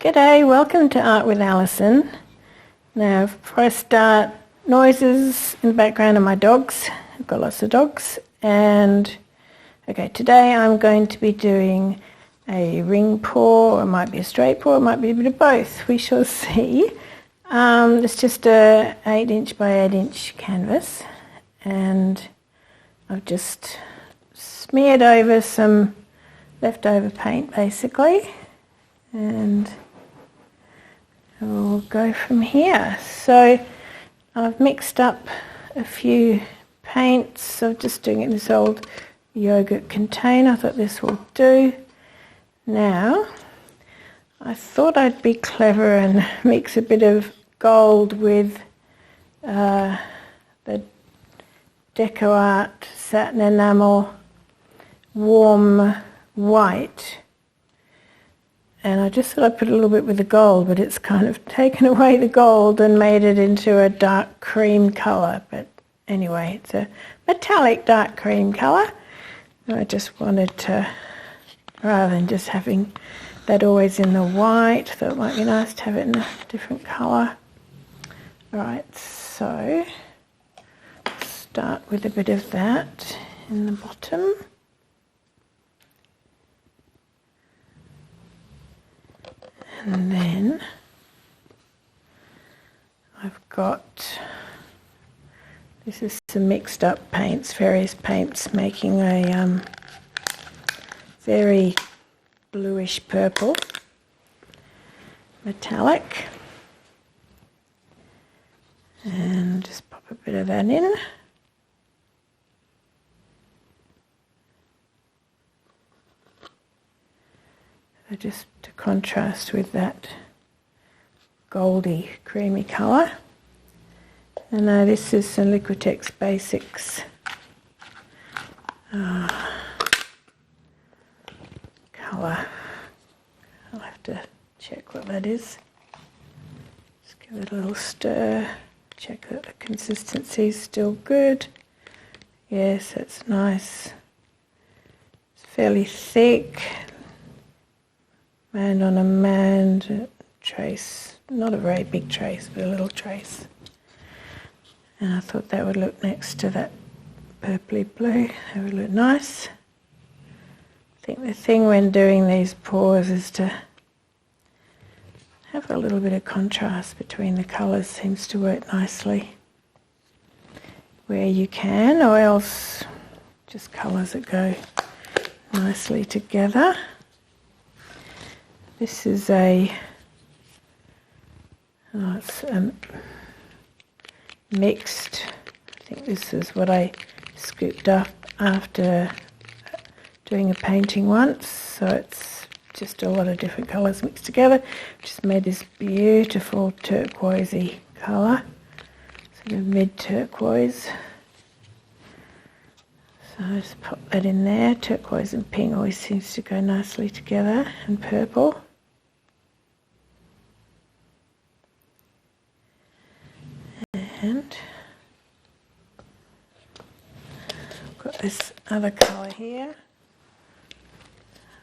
G'day, welcome to Art with Alison. Now, before I start, noises in the background are my dogs. I've got lots of dogs. And, okay, today I'm going to be doing a ring paw, or it might be a straight paw, it might be a bit of both. We shall see. It's just a 8" by 8" canvas, and I've just smeared over some leftover paint basically, and we'll go from here. So I've mixed up a few paints. I'm just doing it in this old yogurt container. I thought this will do. Now, I thought I'd be clever and mix a bit of gold with the Deco Art Satin Enamel warm white. And I just thought I'd put a little bit with the gold, but it's kind of taken away the gold and made it into a dark cream colour. But anyway, it's a metallic dark cream colour. And I just wanted to, rather than just having that always in the white, thought it might be nice to have it in a different colour. Alright, so start with a bit of that in the bottom. And then I've got, this is some mixed up paints, various paints, making a very bluish purple metallic. And just pop a bit of that in. So just to contrast with that goldy creamy colour. And now this is some Liquitex Basics colour. I'll have to check what that is. Just give it a little stir. Check that the consistency is still good. Yes, that's nice. It's fairly thick. Mand on a mand trace. Not a very big trace, but a little trace. And I thought that would look next to that purpley blue. That would look nice. I think the thing when doing these paws is to have a little bit of contrast between the colours. Seems to work nicely where you can, or else just colours that go nicely together. This is it's mixed. I think this is what I scooped up after doing a painting once. So it's just a lot of different colours mixed together. Just made this beautiful turquoisey colour, sort of mid turquoise. So I just pop that in there. Turquoise and pink always seems to go nicely together, and purple. And I've got this other colour here.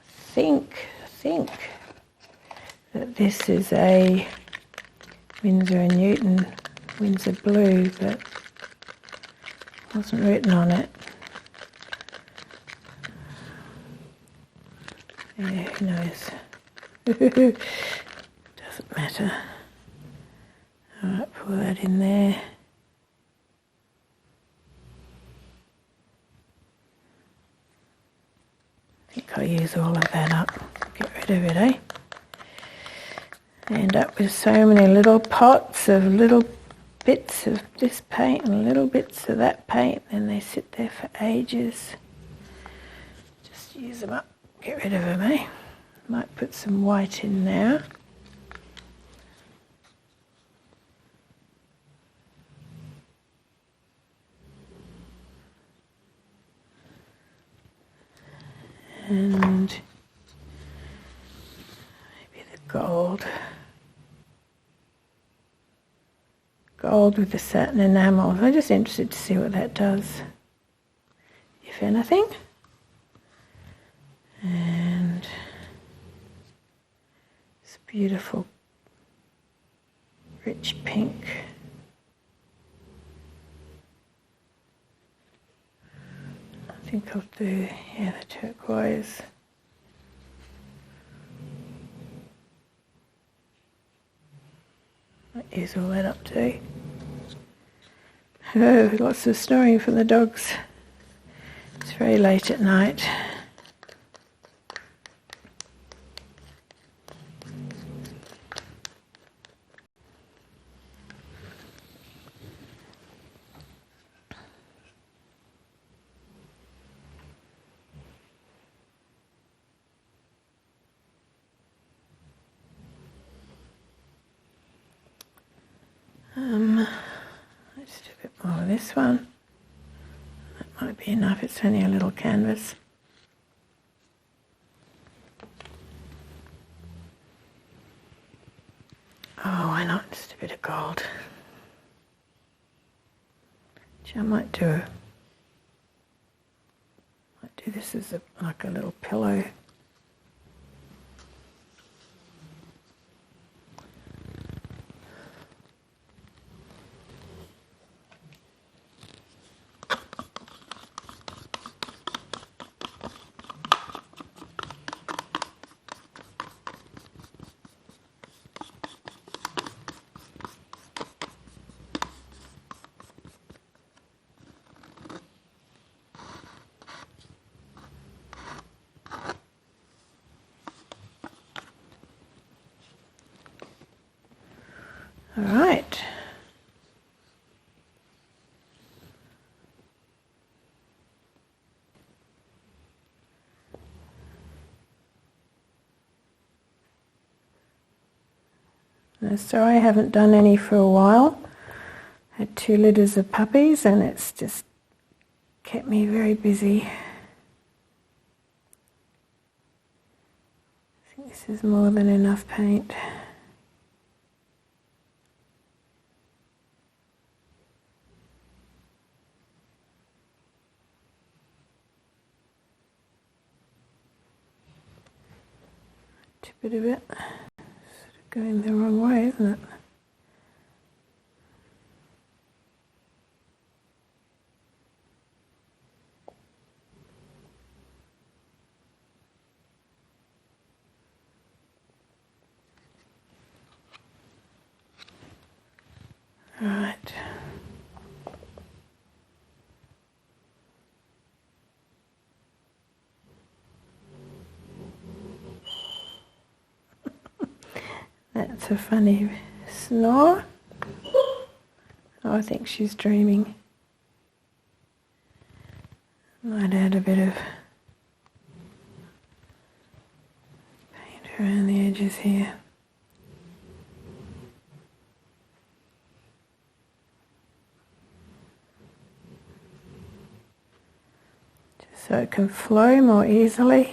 I think that this is a Winsor & Newton Winsor Blue, but it wasn't written on it. Yeah, who knows? Doesn't matter. Alright, pour that in there. I think I'll use all of that up. Get rid of it, eh? End up with so many little pots of little bits of this paint and little bits of that paint, and they sit there for ages. Just use them up. Get rid of them, eh? Might put some white in now. And maybe the gold. Gold with the satin enamel. I'm just interested to see what that does, if anything. And beautiful rich pink. I think I'll do, yeah, the turquoise. Might use all that up too. Oh, lots of snoring from the dogs. It's very late at night. Let's do a bit more of this one. That might be enough, it's only a little canvas. Oh, why not? Just a bit of gold. Which I might do this as like a little pillow. All right. So I haven't done any for a while. I had 2 litters of puppies and it's just kept me very busy. I think this is more than enough paint. Bit of it. Sort of going the wrong way, isn't it? Right. That's a funny snore. Oh, I think she's dreaming. Might add a bit of paint around the edges here. Just so it can flow more easily,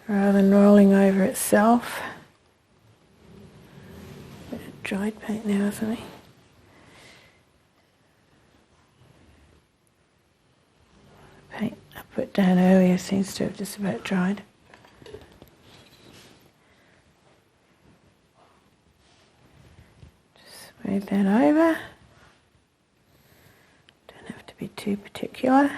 rather than rolling over itself. Bit of dried paint now, isn't it? Paint I put down earlier seems to have just about dried. Just smooth that over. Don't have to be too particular.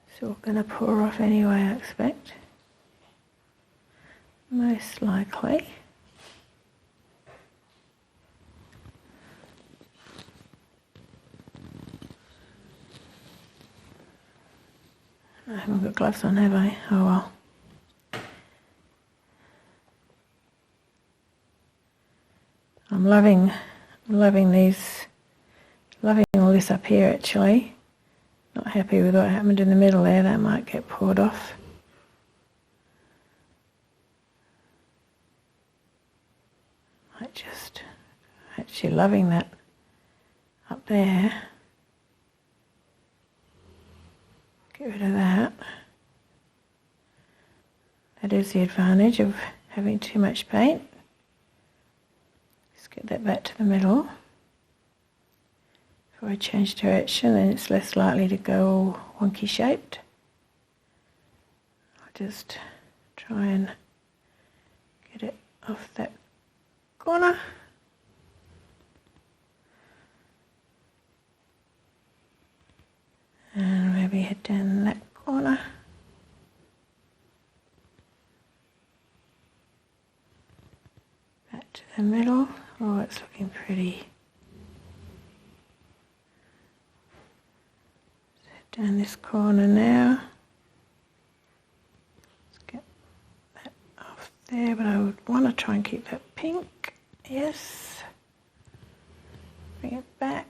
It's all going to pour off anyway, I expect. Most likely. I haven't got gloves on, have I? Oh well. I'm loving these, loving all this up here actually. Not happy with what happened in the middle there, that might get poured off. Actually loving that up there. Get rid of that. That is the advantage of having too much paint. Just get that back to the middle. Before I change direction, then it's less likely to go all wonky shaped. I'll just try and get it off that corner. And maybe head down that corner. Back to the middle. Oh, it's looking pretty. Head down this corner now. Let's get that off there, but I would want to try and keep that pink. Yes. Bring it back.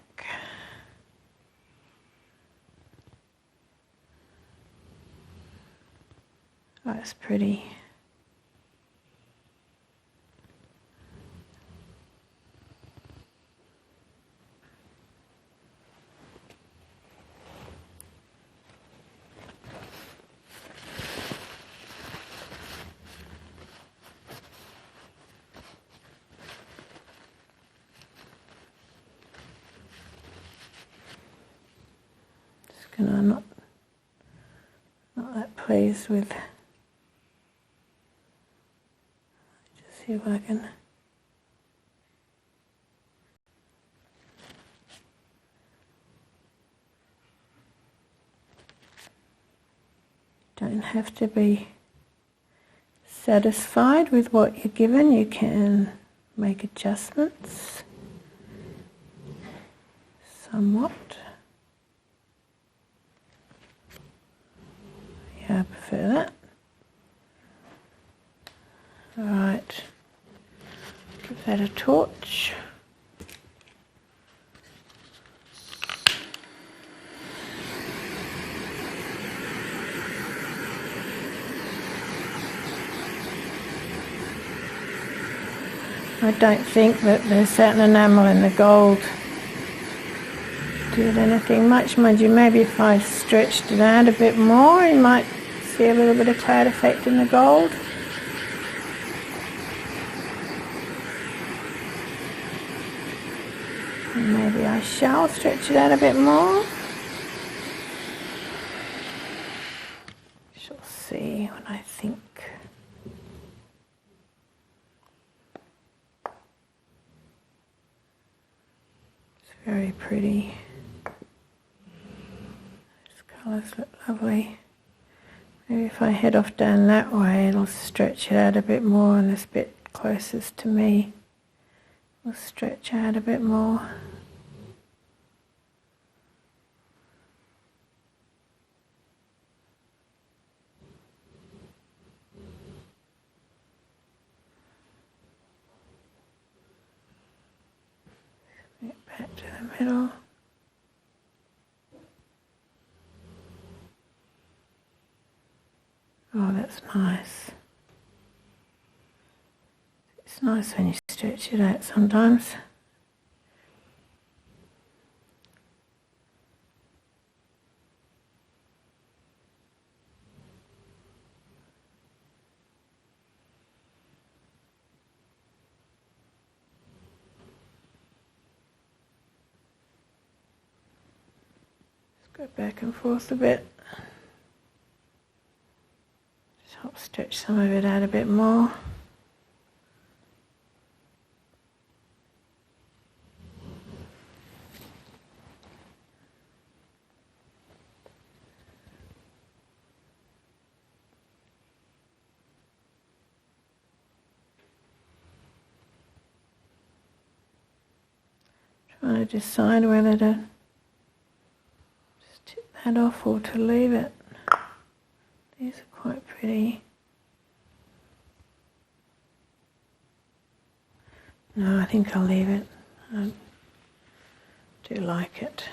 Oh, that's pretty. Just gonna not that pleased with. See if I can don't have to be satisfied with what you're given. You can make adjustments somewhat. Yeah, I prefer that. All right. Give that a torch. I don't think that the satin enamel and the gold did anything much. Mind you, maybe if I stretched it out a bit more, you might see a little bit of cloud effect in the gold. Maybe I shall stretch it out a bit more. Shall see what I think. It's very pretty. These colours look lovely. Maybe if I head off down that way, it'll stretch it out a bit more, and this bit closest to me will stretch out a bit more. Back to the middle. Oh, that's nice. It's nice when you stretch it out sometimes. Go back and forth a bit. Just help stretch some of it out a bit more. Trying to decide whether to that off or to leave it. These are quite pretty. No, I think I'll leave it. I do like it.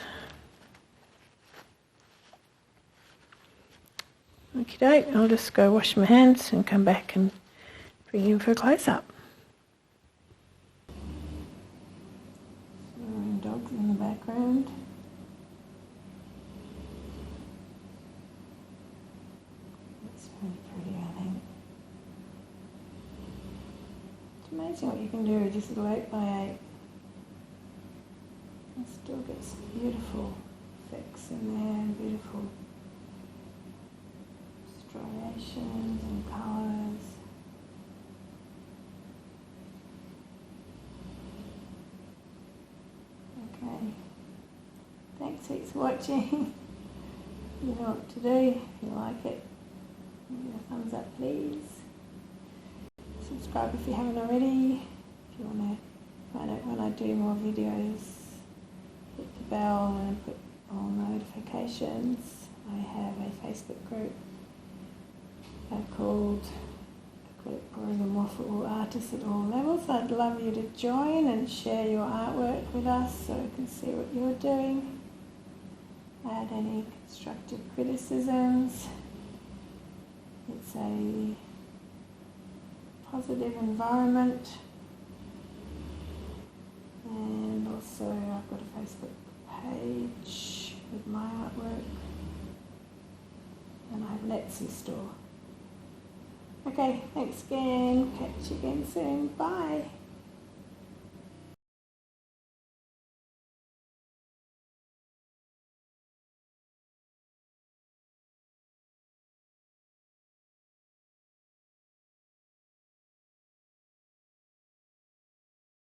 Okie doke, I'll just go wash my hands and come back and bring you in for a close-up. Dogs in the background. Amazing what you can do with just 8 by 8. And still get some beautiful effects in there and beautiful striations and colours. Okay, thanks heaps for watching. You know what to do. If you like it, give me a thumbs up please. Subscribe if you haven't already. If you want to find out when I do more videos, hit the bell and put all notifications. I have a Facebook group called Acrylic Pouring and Waffle Artists at All Levels. I'd love you to join and share your artwork with us so we can see what you're doing. Add any constructive criticisms. It's a positive environment. And also I've got a Facebook page with my artwork. And I have an Etsy store. Okay, thanks again. Catch you again soon. Bye.